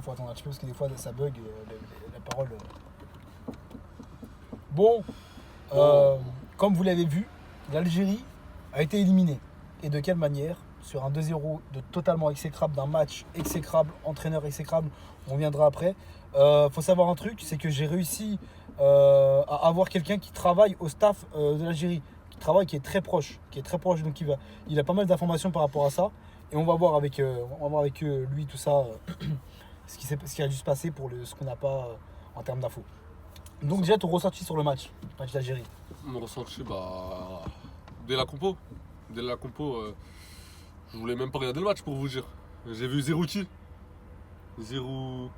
Après, faut attendre un petit peu parce que des fois, ça bug la parole. Bon, comme vous l'avez vu, l'Algérie a été éliminée. Et de quelle manière? Sur un 2-0 de totalement exécrable, d'un match exécrable, entraîneur exécrable, on viendra après. Faut savoir un truc, c'est que j'ai réussi à avoir quelqu'un qui travaille au staff de l'Algérie, qui est très proche, donc il a pas mal d'informations par rapport à ça. Et on va voir avec lui tout ça, ce qui a dû se passer pour ce qu'on n'a pas en termes d'infos. Donc déjà ton ressenti sur le match d'Algérie. Mon ressenti, dès la compo. Je voulais même pas regarder le match pour vous dire. J'ai vu Zerouki. Zéro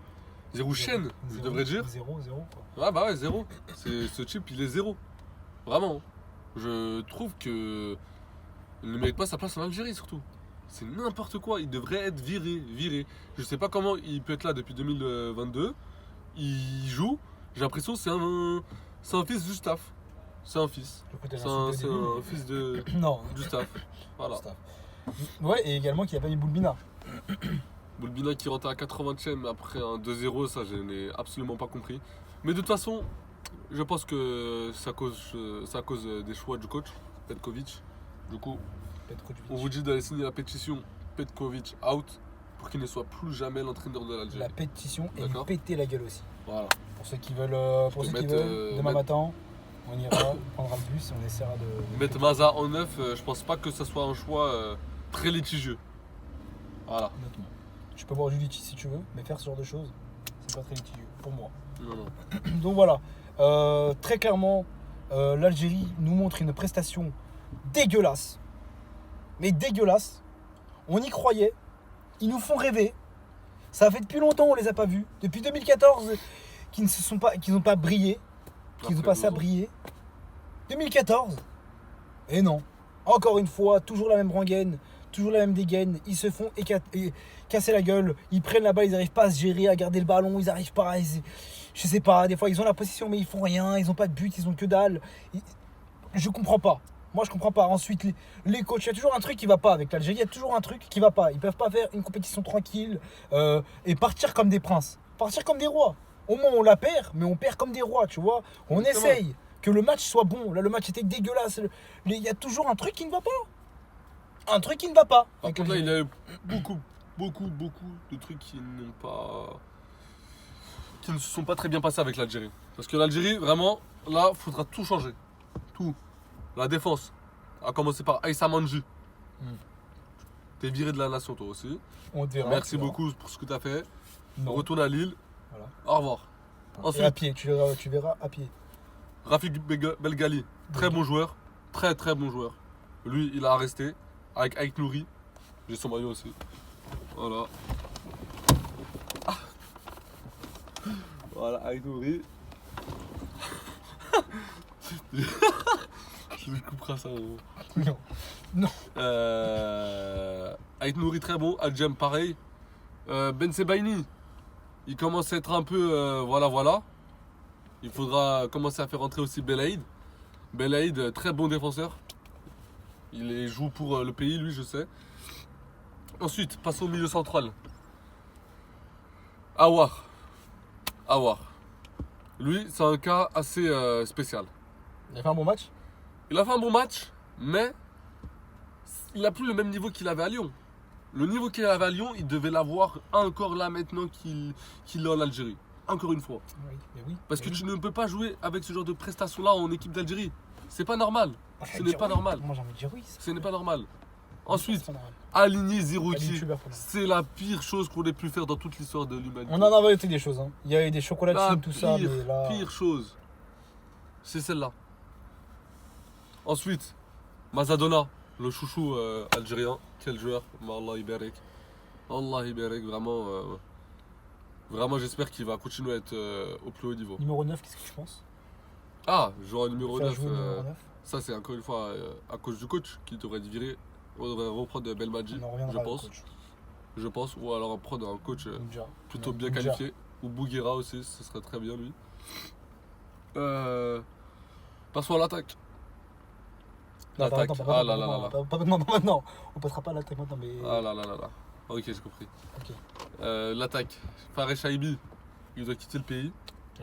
chaîne, je devrais dire. 0 quoi. Ah bah ouais, zéro. Ce type, il est zéro. Vraiment. Je trouve que il ne mérite pas sa place en Algérie surtout. C'est n'importe quoi, il devrait être viré. Je sais pas comment il peut être là depuis 2022. Il joue, j'ai l'impression que c'est un fils du staff. C'est un fils. C'est un fils Non. du staff. Voilà. Ouais, et également qu'il n'y a pas mis Boulbina. Boulbina qui rentre à 80e après un 2-0, ça je n'ai absolument pas compris. Mais de toute façon, je pense que c'est à cause des choix du coach, Petkovic. Du coup, on vous dit d'aller signer la pétition Petkovic out pour qu'il ne soit plus jamais l'entraîneur de l'Algérie. La pétition et lui péter la gueule aussi. Voilà. Pour ceux qui veulent, demain matin, on ira, on prendra le bus et on essaiera de... Mettre Maza en neuf, je pense pas que ce soit un choix très litigieux. Voilà. Honnêtement. Tu peux voir Julie si tu veux, mais faire ce genre de choses, c'est pas très litigieux pour moi. Non. Donc voilà, très clairement, l'Algérie nous montre une prestation dégueulasse. Mais dégueulasse. On y croyait. Ils nous font rêver. Ça fait depuis longtemps on les a pas vus. Depuis 2014 qu'ils n'ont pas brillé. Qu'ils ont passé à briller. 2014. Et non. Encore une fois, toujours la même rengaine. Toujours la même dégaine. Ils se font casser la gueule. Ils prennent la balle, ils n'arrivent pas à se gérer, à garder le ballon. Ils n'arrivent pas à... Je sais pas, des fois ils ont la possession mais ils font rien. Ils n'ont pas de but, ils ont que dalle. Je comprends pas. Moi je comprends pas. Ensuite les coachs, il y a toujours un truc qui va pas avec l'Algérie. Il y a toujours un truc qui va pas. Ils peuvent pas faire une compétition tranquille et partir comme des princes. Partir comme des rois. Au moins on la perd, mais on perd comme des rois, tu vois. On essaye que le match soit bon. Là le match était dégueulasse. Il y a toujours un truc qui ne va pas. Un truc qui ne va pas. Par contre là il y a eu beaucoup de trucs qui ne se sont pas très bien passés avec l'Algérie. Parce que l'Algérie, vraiment, là, faudra tout changer. Tout. La défense, à commencer par Aïssa Manji. T'es viré de la nation toi aussi. On te verra. Merci beaucoup pour ce que t'as fait. Non. Retourne à Lille. Voilà. Au revoir. Et à pied, tu verras à pied. Rafik Belgali, très bon joueur. Très bon joueur. Lui, il a resté avec Aït Nouri. J'ai son maillot aussi. Voilà. Voilà, Aït Nouri. Je lui couperai ça. Non. Aït Nouri très bon. Adjem pareil. Ben Sebaini, il commence à être un peu voilà. Il faudra commencer à faire entrer aussi Belaïd. Belaïd, très bon défenseur. Il joue pour le pays, lui, je sais. Ensuite, passons au milieu central. Awar. Lui, c'est un cas assez spécial. Il a fait un bon match. Il a fait un bon match, mais il n'a plus le même niveau qu'il avait à Lyon. Le niveau qu'il avait à Lyon, il devait l'avoir encore là maintenant qu'il est en Algérie. Encore une fois. Oui. Parce que tu ne peux pas jouer avec ce genre de prestations-là en équipe d'Algérie. C'est pas normal. Ce n'est pas normal. Moi j'ai envie de dire oui. Ce n'est pas normal. Ensuite, aligner Zerouki, c'est la pire chose qu'on ait pu faire dans toute l'histoire de l'humanité. On en avait été des choses. Hein. Il y avait des chocolatines, tout ça. Mais là... pire chose, c'est celle-là. Ensuite, Mazadona, le chouchou algérien. Quel joueur. Allah Iberek. Allah Iberek, vraiment. Vraiment, j'espère qu'il va continuer à être au plus haut niveau. Numéro 9, qu'est-ce que tu penses? Ah, joueur numéro 9. Numéro 9. Ça, c'est encore une fois à cause du coach qui devrait être viré. On devrait reprendre Belmadi, je pense. Ou alors prendre un coach plutôt bien qualifié. Ou Bouguera aussi, ce serait très bien lui. Passons à l'attaque. Pas maintenant. On passera pas à l'attaque maintenant, mais... Ah là là. Ok, j'ai compris. Ok. L'attaque. Fares Shaibi, il doit quitter le pays.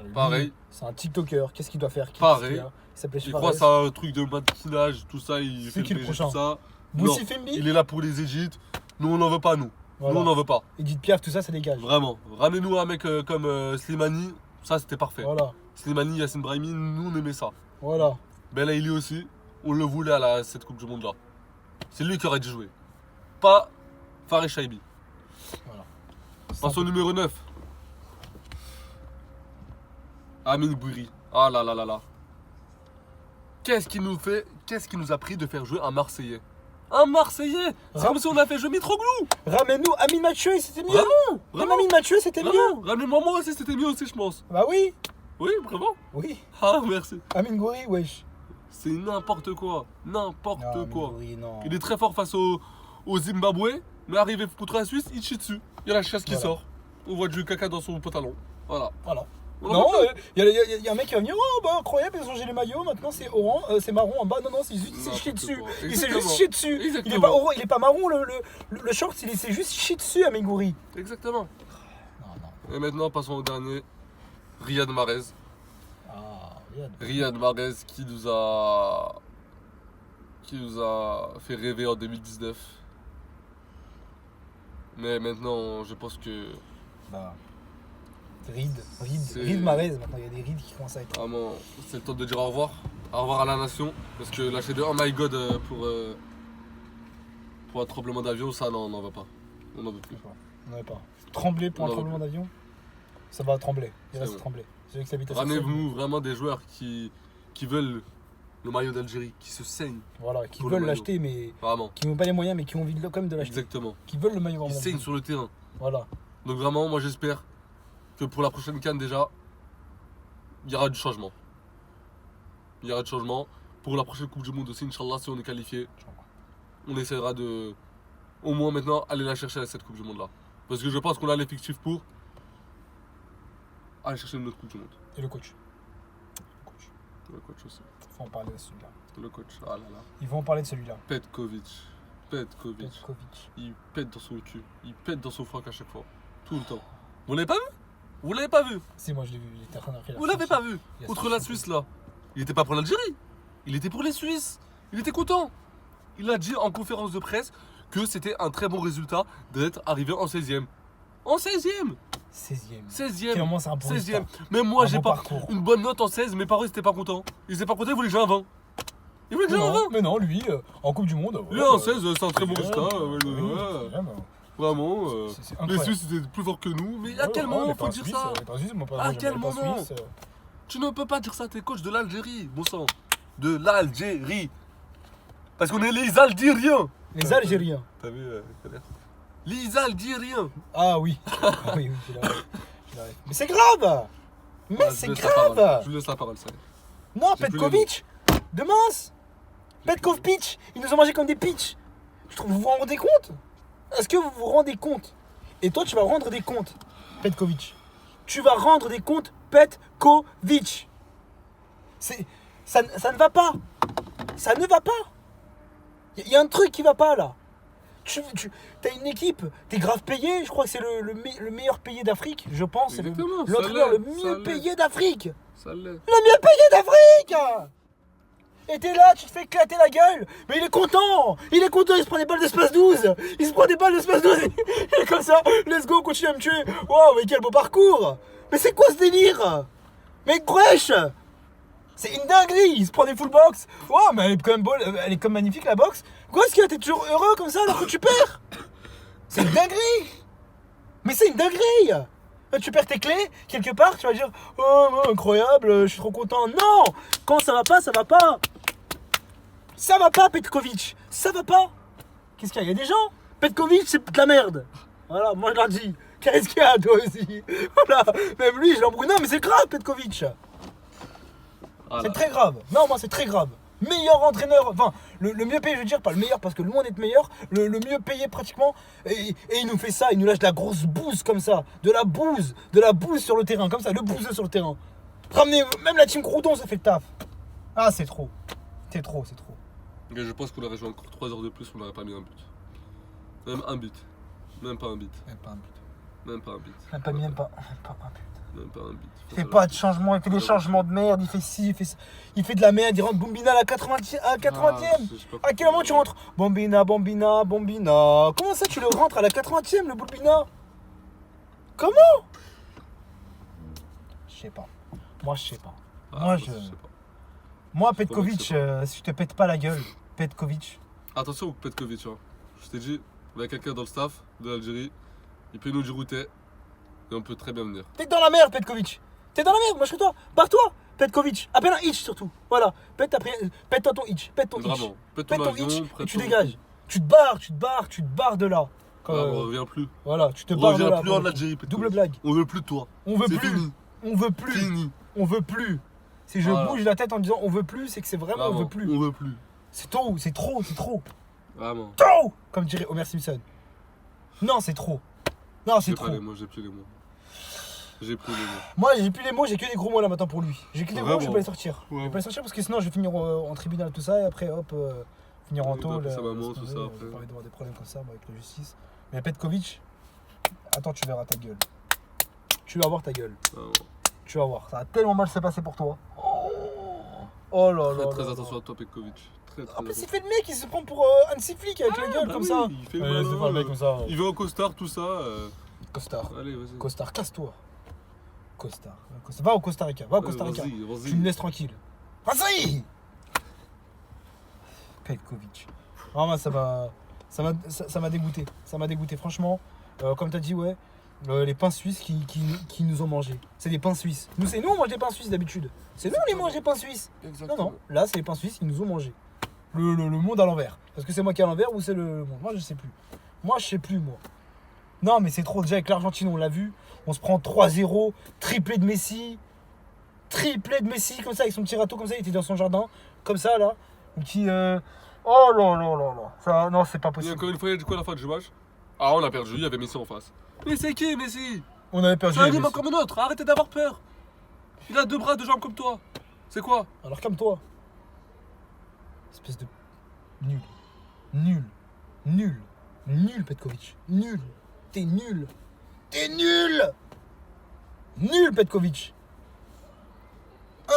Lui, Pareil. C'est un TikToker. Qu'est-ce qu'il doit faire? Pareil. Il s'appelle Il croit que c'est un truc de mannequinage, tout ça. Il C'est fait qui le le prochain? tout ça. Boussi Non, Fembi. il est là pour les Égyptes. Nous, on n'en veut pas, nous. Voilà. Nous, on n'en veut pas. Edith Piaf, tout ça, ça dégage. Vraiment. Ramenez-nous un mec comme Slimani. Ça, c'était parfait. Voilà. Slimani, Yassine Brahimi, nous, on aimait ça. Voilà. Belaïli aussi, on le voulait à cette Coupe du Monde là. C'est lui qui aurait dû jouer. Pas Fares Shaibi. Voilà. Passons au numéro 9. Amine Gouiri. Ah là là là là. Qu'est-ce qui nous a pris de faire jouer un Marseillais? Un Marseillais. C'est comme si on a fait jouer Mitroglou. Ramène-nous Amine Mathieu, c'était mieux. Vraiment, Même Amine Mathieu, c'était mieux. Vraiment. Ramenez-moi moi aussi, c'était mieux aussi, je pense. Bah oui. Oui, vraiment. Oui. Ah, merci. Amine Gouiri, wesh. C'est n'importe quoi. N'importe Non, Amine quoi. Gouiri, non. Il est très fort face au Zimbabwe, mais arrivé contre la Suisse, il chie dessus. Il y a la chasse qui Voilà. sort. On voit du caca dans son pantalon. Voilà. Voilà. On en Non, veut il y a un mec qui va venir, oh bah incroyable, ils ont changé les maillots, maintenant c'est orange, c'est marron en bas, non, c'est juste il s'est chié N'importe dessus. quoi. Il s'est juste Exactement. chié dessus. Il est Exactement. pas orange, il est pas marron le short, il s'est juste chié dessus à Mengouri. Exactement. Non, non. Et maintenant, passons au dernier. Riyad Mahrez. Ah, regarde. Riyad Mahrez qui nous a fait rêver en 2019. Mais maintenant, je pense que Bah. C'est- Ride Mahrez, maintenant il y a des rides qui commencent à être. vraiment, c'est le temps de dire au revoir. Au revoir à la nation. Parce que lâcher de Oh my god pour un tremblement d'avion, ça, non, on n'en va pas. On n'en veut plus. On n'avait pas. Trembler pour un On en tremblement d'avion, ça va trembler. Il C'est reste bon. trembler. Celui qui habite à Sarcelles. Ramenez-vous vraiment des joueurs qui veulent le maillot d'Algérie, qui se saignent. Voilà, qui pour le veulent maillot. l'acheter, mais Vraiment. qui n'ont pas les moyens, mais qui ont envie quand même de l'acheter. Exactement. Qui veulent le maillot Qui vraiment. saignent sur le terrain. Voilà. Donc vraiment, moi j'espère que pour la prochaine CAN déjà, il y aura du changement. Il y aura du changement. Pour la prochaine Coupe du Monde aussi, Inch'Allah, si on est qualifié, on essaiera de, au moins maintenant, aller la chercher à cette Coupe du Monde là. Parce que je pense qu'on a l'effectif pour aller chercher une autre Coupe du Monde. Et le coach. Le coach aussi. Faut en parler de celui-là. Le coach, ah là là. Ils vont en parler de celui-là. Petkovic. Petkovic. Il pète dans son cul. Il pète dans son froc à chaque fois. Tout le temps. Vous l'avez pas vu? Vous l'avez pas vu? Si, moi je l'ai vu, il était en train d'arriver. Vous l'avez pas vu? Il a Contre sorti la son Suisse là. Il était pas pour l'Algérie. Il était pour les Suisses. Il était content. Il a dit en conférence de presse que c'était un très bon résultat d'être arrivé en 16e. En 16e 16ème. 16e Quel moment c'est un bon 16e. résultat. Même moi, Un j'ai bon pas parcours. une bonne note en 16. Mes parents ils étaient pas contents. Ils étaient pas contents, ils voulaient que j'ai un 20. Ils voulaient que j'ai un 20. Mais non, lui, en Coupe du Monde. Lui en 16, c'est un très bon résultat. Vraiment. C'est Les incroyable. Suisses étaient plus forts que nous. Mais à quel moment faut dire ça? À quel moment? Tu ne peux pas dire ça, t'es coach de l'Algérie, bon sang. De l'Algérie. Parce qu'on est les Algériens. Les Algériens. T'as vu, les Algériens. Ah oui. Ah oui, je l'avais. Mais c'est grave. Mais Ah, je c'est vous laisse la parole. grave. Je vous laisse la parole, ça. Non, J'ai plus Petkovic. De mince. Petkovic. Ils nous ont mangé comme des pitchs. Vous vous rendez compte? Est-ce que vous vous rendez compte? Et toi, tu vas rendre des comptes, Petkovic. Tu vas rendre des comptes, Petkovic. Ça ne va pas. Ça ne va pas. Il y a un truc qui va pas là. Tu as une équipe, t'es grave payé. Je crois que c'est le meilleur payé d'Afrique, je pense. C'est Exactement, ça l'entraîneur l'est, le ça mieux l'est. payé d'Afrique. Ça l'est. Le mieux payé d'Afrique. Et t'es là, tu te fais éclater la gueule. Mais il est content. Il est content, il se prend des balles d'espace 12. Il se prend des balles d'espace 12. Il est comme ça. Let's go, continue à me tuer. Waouh, mais quel beau parcours. Mais c'est quoi ce délire? Mais wesh. C'est une dinguerie. Il se prend des full box. Waouh, mais elle est quand même elle est comme magnifique la boxe. Quoi, est-ce que t'es toujours heureux comme ça alors que tu perds? C'est une dinguerie. Mais c'est une dinguerie. Tu perds tes clés, quelque part, tu vas dire oh incroyable, je suis trop content. Non. Quand ça va pas, ça va pas. Ça va pas, Petkovic. Ça va pas. Qu'est-ce qu'il y a? Il y a des gens. Petkovic, c'est de la merde. Voilà, moi je leur dis. Qu'est-ce qu'il y a, toi aussi? Voilà, même lui, je l'embrouille. Non, mais c'est grave, Petkovic. Voilà. C'est très grave. Non, moi, c'est très grave. Meilleur entraîneur, enfin, le mieux payé, je veux dire, pas le meilleur parce que le monde est meilleur, le mieux payé pratiquement. Et il nous fait ça, il nous lâche de la grosse bouse comme ça. De la bouse sur le terrain, comme ça, le bouseux sur le terrain. Ramenez, même la team Crouton, ça fait le taf. Ah, c'est trop. C'est trop. Et je pense qu'on aurait joué encore 3 heures de plus, on n'aurait pas mis un but. Même un but. Même pas un bit. Même pas un but. Même pas un bit. Même pas un but. Même pas un bit. Il fait pas de changement, il fait des changements de merde, il fait ci, il fait ça. Il fait de la merde, il rentre Bombina à la 80e. À 80e. À quel moment tu rentres Bombina, Bombina, Bombina. Comment ça tu le rentres à la 80e le Bombina? Comment? Je sais pas. Moi je sais pas. Moi je. sais pas. Moi Je Petkovic, sais pas. si je te pète pas la gueule, Petkovic. Attention au Petkovic, hein. Je t'ai dit, il y a quelqu'un dans le staff de l'Algérie, il peut nous dire où t'es, et on peut très bien venir. T'es dans la merde Petkovic. T'es dans la merde, moi je suis toi. Barre-toi Petkovic. Appelle un hitch surtout. Voilà. Pète-toi ton hitch. Pète ton hitch. Vraiment. Pète Pète ton ton avion, hitch et prête tu ton- dégages. Tu te barres de là. Ah, on revient plus. Voilà, tu te On barres de revient là. plus en Algérie, Petkovic. Double blague. On veut plus de toi. On veut C'est plus. fini. On veut plus. Fini. On veut plus. Si je Voilà. bouge la tête en disant on veut plus, c'est que c'est vraiment on Vraiment, veut plus. On veut plus. C'est trop, c'est trop, c'est trop. Vraiment. Trop comme dirait Homer Simpson. Non, c'est trop. Non, c'est J'ai pas trop. les mots, j'ai plus les mots. J'ai plus les mots. Moi, j'ai plus les mots, j'ai que des gros mots là maintenant pour lui. J'ai que des gros mots, je vais Vraiment. pas les sortir. Je Ouais. vais pas les sortir parce que sinon je vais finir en tribunal tout ça et après hop finir en Oui, tôle. bah, ça va, laisse moi, tout tomber, ça, après. j'ai pas envie d'avoir des problèmes comme ça moi, avec la justice. Mais Petkovic, attends, tu verras ta gueule. Tu vas voir ta gueule. Vraiment. Tu vas voir, ça va tellement mal se passer pour toi. Oh là là. Très là attention là. à toi, Petkovic. Très En plus, attention. il fait le mec, il se prend pour Hansi Flick avec la gueule bah comme oui, ça. il fait Ouais, le c'est malin, pas le mec comme ça. Il va en costard, tout ça. Costard. Allez, vas-y. Costard, casse-toi. Costard. Va au Costa Rica. Va au Costa Rica. Vas-y, Tu vas-y. me laisses tranquille. Vas-y Petkovic. Vraiment, ça m'a dégoûté. Ça m'a dégoûté, franchement. Comme t'as dit, ouais. Les pains suisses qui nous ont mangé. C'est des pains suisses. Nous, on mange des pains suisses d'habitude. C'est nous, on les mange des pains suisses. Non, non. Là, c'est les pains suisses qui nous ont mangé. Le monde à l'envers. Est-ce que c'est moi qui est à l'envers ou c'est le monde? Moi, je sais plus. Moi, je sais plus, moi. Non, mais c'est trop. Déjà, avec l'Argentine, on l'a vu. On se prend 3-0. Triplé de Messi. Triplé de Messi, comme ça, avec son petit râteau, comme ça. Il était dans son jardin. Comme ça, là. Un petit. Oh là là là là. Ça, non, c'est pas Et possible. encore une fois, il y a du quoi à la fin du match? Ah, on a perdu, il y avait Messi en face. Mais c'est qui, Messi? On avait perdu. C'est un Messi. humain comme un autre, arrêtez d'avoir peur. Il a 2 bras, 2 jambes comme toi. C'est quoi? Alors, calme-toi. Espèce de. Nul. Nul. Nul. Nul, Petkovic. Nul. T'es nul. T'es nul. Nul, Petkovic.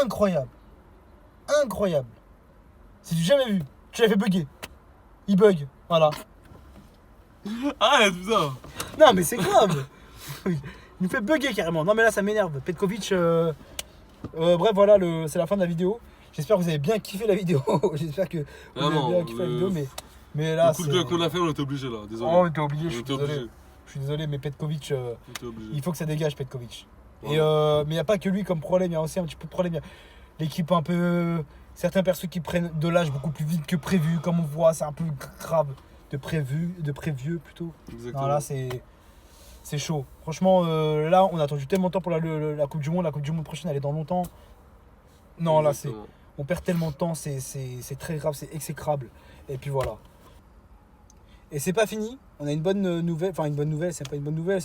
Incroyable. Incroyable. C'est du jamais vu. Tu l'as fait bugger. Il bug. Voilà. Arrête, putain. Non, mais c'est grave. Il nous fait bugger carrément. Non, mais là, ça m'énerve. Petkovic. Bref, voilà, c'est la fin de la vidéo. J'espère que vous avez bien kiffé la vidéo. J'espère que vous avez bien kiffé la vidéo. Mais là, Le coup de gueule qu'on a fait, on était obligé là, désolé. Oh, t'es obligé, je On suis était désolé. obligé. Je suis désolé, mais Petkovic, On était obligé. il faut que ça dégage, Petkovic. Ouais. Et mais il n'y a pas que lui comme problème, il y a aussi un petit peu de problème. Il y a l'équipe un peu. Certains persos qui prennent de l'âge beaucoup plus vite que prévu, comme on voit, c'est un peu grave. De prévieux plutôt. Exactement. Non, là, c'est chaud. Franchement, là, on a attendu tellement de temps pour la Coupe du Monde. La Coupe du Monde prochaine, elle est dans longtemps. Non, là, Exactement. on perd tellement de temps, c'est très grave, c'est exécrable. Et puis voilà. Et c'est pas fini. On a une bonne nouvelle. Enfin, une bonne nouvelle, c'est pas une bonne nouvelle.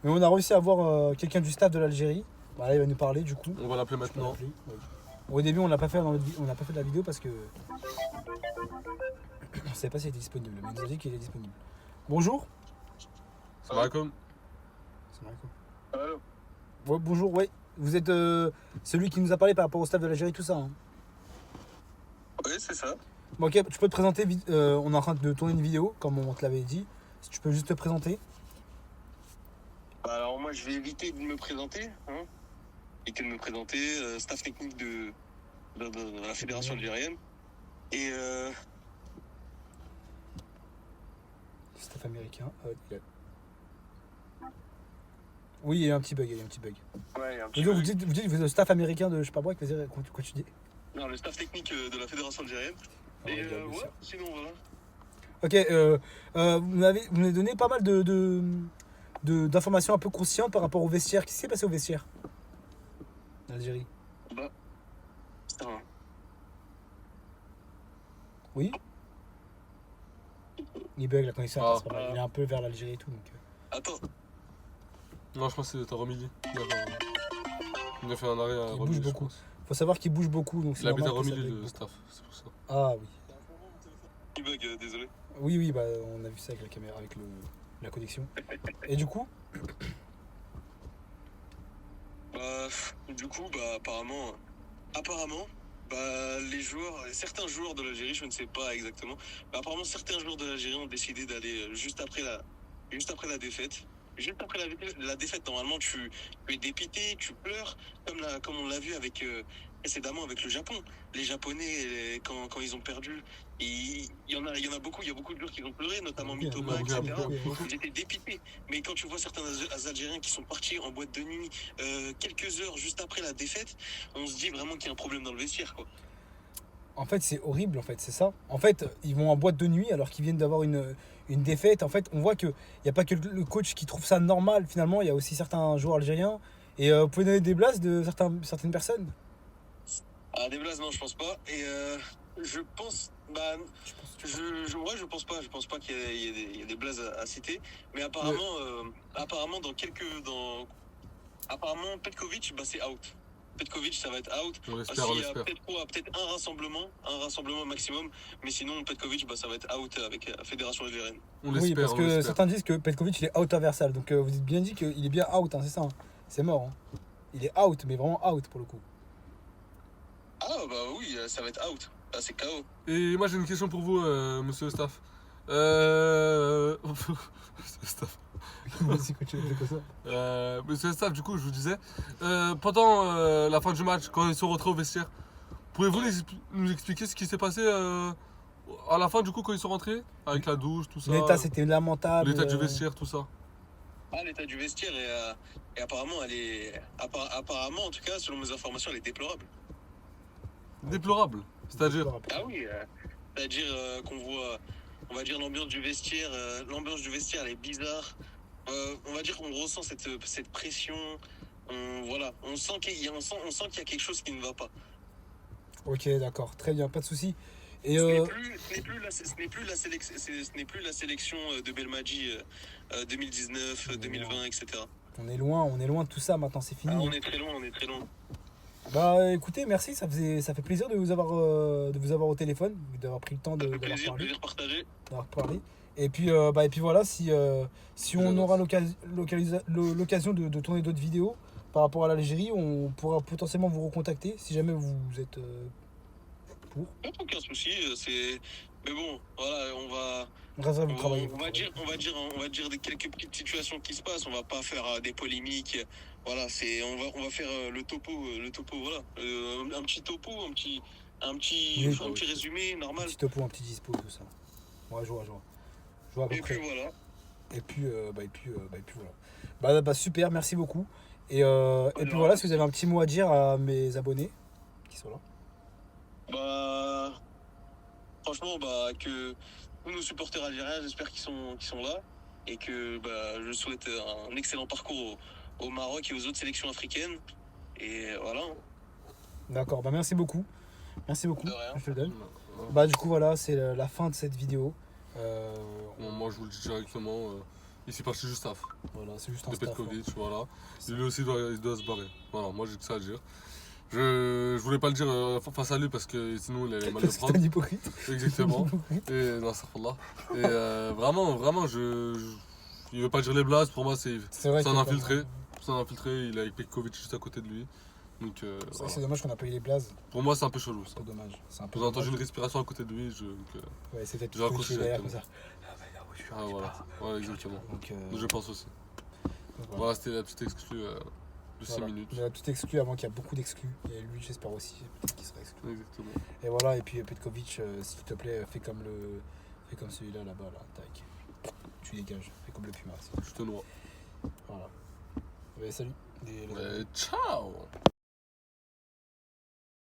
Mais on a réussi à avoir quelqu'un du staff de l'Algérie. Bah, là, il va nous parler du coup. On va l'appeler Je peux maintenant. l'appeler, ouais. Au début, on n'a pas fait de la vidéo parce que. On savait pas s'il était disponible. Mais il nous a dit qu'il est disponible. Bonjour. Salam alaikum. Salam alaikum. Allô. Ouais, bonjour, ouais. Vous êtes celui qui nous a parlé par rapport au staff de l'Algérie, tout ça. Hein. Oui, c'est ça. Bon, ok, tu peux te présenter. On est en train de tourner une vidéo, comme on te l'avait dit. Si tu peux juste te présenter. Bah, alors moi, je vais éviter de me présenter. Hein, et que de me présenter staff technique de la fédération algérienne. Et Staff américain. Oui, il y a un petit bug. ouais, il y a un petit Vous peu- dites que vous êtes le staff américain de je sais pas quoi, quoi tu dis. Non, le staff technique de la fédération algérienne. Oh, Et regarde, bien ouais, sûr. sinon voilà. Ok, vous m'avez donné pas mal d'informations un peu croustillantes par rapport au vestiaire. Qu'est-ce qui s'est passé au vestiaire en Algérie? Bah, putain. Oui. Il bug la connexion, Ah. c'est pas mal. Il est un peu vers l'Algérie et tout. Donc, Attends, Non, je pense que c'est un Romilly. Il a fait un arrêt à Il Romilly. bouge je beaucoup. pense. faut savoir qu'il bouge beaucoup. Donc Il c'est habite à normal que ça Romilly, bug le beaucoup. staff. C'est pour ça. Ah oui. il bug, désolé. Oui, bah on a vu ça avec la caméra, avec la connexion. Et du coup, Bah, du coup, apparemment, les joueurs, certains joueurs de l'Algérie, je ne sais pas exactement, apparemment certains joueurs de l'Algérie ont décidé d'aller juste après la défaite. Juste après la défaite, normalement, tu es dépité, tu pleures, comme on l'a vu précédemment avec le Japon. Les Japonais, quand ils ont perdu, il y en a beaucoup, il y a beaucoup de joueurs qui ont pleuré, notamment Mitoma, etc. Ils étaient dépités. Mais quand tu vois certains Algériens qui sont partis en boîte de nuit quelques heures juste après la défaite, on se dit vraiment qu'il y a un problème dans le vestiaire, quoi. en fait, c'est horrible, en fait, c'est ça. En fait, ils vont en boîte de nuit alors qu'ils viennent d'avoir une défaite. En fait, on voit qu'il n'y a pas que le coach qui trouve ça normal, finalement. Il y a aussi certains joueurs algériens. Et vous pouvez donner des blases de certaines personnes? Ah, des blazes, non, je pense pas. Et je pense, je pense pas. Je pense pas qu'il y ait des blazes à citer. Mais apparemment, apparemment, Petkovic, c'est out. Petkovic, ça va être out. On Parce l'espère, on qu'il y a l'espère. peut-être un rassemblement maximum. Mais sinon, Petkovic, ça va être out avec la Fédération algérienne. On Oui, l'espère, parce on que l'espère. certains disent que Petkovic, il est out à Versailles. Donc vous dites bien dit qu'il est bien out, hein, c'est ça. Hein. C'est mort. Hein. Il est out, mais vraiment out pour le coup. Ah, oui, ça va être out. Ah, c'est KO. Et moi j'ai une question pour vous, monsieur Staff. Monsieur Staff. C'est quoi ça? Monsieur Staff, du coup, je vous disais, pendant la fin du match, quand ils sont rentrés au vestiaire, pouvez-vous nous expliquer ce qui s'est passé à la fin, du coup, quand ils sont rentrés? Avec la douche, tout ça. L'état, c'était lamentable. L'état du vestiaire, tout ça. Ah, l'état du vestiaire et apparemment, apparemment, en tout cas, selon mes informations, elle est déplorable. Déplorable. C'est-à-dire. Ah oui, c'est-à-dire qu'on voit, on va dire l'ambiance du vestiaire, elle est bizarre. On va dire qu'on ressent cette pression. On sent qu'il y a quelque chose qui ne va pas. Ok, d'accord, très bien, pas de souci. Et Ce n'est plus la sélection de Belmadi 2019, 2020, etc. on est loin de tout ça maintenant, c'est fini. Ah, on est très loin, on est très loin. Bah écoutez, merci, ça fait plaisir de vous avoir au téléphone, d'avoir pris le temps Ça fait d'avoir plaisir, parlé. plaisir partagé. D'avoir parlé. Et puis voilà, si on aura l'occasion de tourner d'autres vidéos par rapport à l'Algérie, on pourra potentiellement vous recontacter si jamais vous êtes pour. Aucun souci, mais bon, voilà, On restera vous travailler. on va dire quelques petites situations qui se passent. On va pas faire des polémiques. Voilà, on va faire le topo, voilà, un petit topo, un petit résumé Un normal. petit topo, un petit dispo, tout ça. Ouais, je vois à peu Et près. puis voilà. Et puis voilà. Bah, super, merci beaucoup. Et puis voilà, si vous avez un petit mot à dire à mes abonnés qui sont là. Franchement, que tous nos supporters algériens, j'espère qu'ils sont là et que je souhaite un excellent parcours au Maroc et aux autres sélections africaines. Et voilà. D'accord, bah merci beaucoup. Merci beaucoup. De rien. Je te le donne. Bah du coup voilà, c'est la fin de cette vidéo. Bon, moi je vous le dis directement, ici par chez Justaf, Voilà, c'est juste un de staff. Petkovic, voilà. Lui aussi il doit se barrer. Voilà, moi j'ai que ça à dire. Je voulais pas le dire face à lui parce que sinon il allait mal le C'est prendre. un hypocrite. Exactement. Et non, ça Et vraiment, il veut pas dire les blagues. Pour moi, c'est vrai un qu'il infiltré. C'est un infiltré. Il est avec Petkovic juste à côté de lui. Donc, C'est vrai voilà. que c'est dommage qu'on n'a pas eu les blazes. Pour moi, c'est un peu chelou. Ça. C'est dommage. C'est un peu Vous avez entendu dommage. une respiration à côté de lui. Ouais, c'est peut-être j'ai raccroché qu'il est derrière comme ça. Ah, voilà. Ouais, exactement. Donc, Je pense aussi. voilà. Voilà, c'était la petite exclue de 6 Voilà. minutes. Il a tout exclu avant qu'il y a beaucoup d'exclus. Et lui, j'espère aussi, peut-être qu'il sera exclu. Exactement. Et voilà, et puis Petkovic, s'il te plaît, fais comme celui-là là-bas, là, tac. Tu dégages, fais comme le Puma. Je te noie. Voilà. Ouais, salut. Ciao!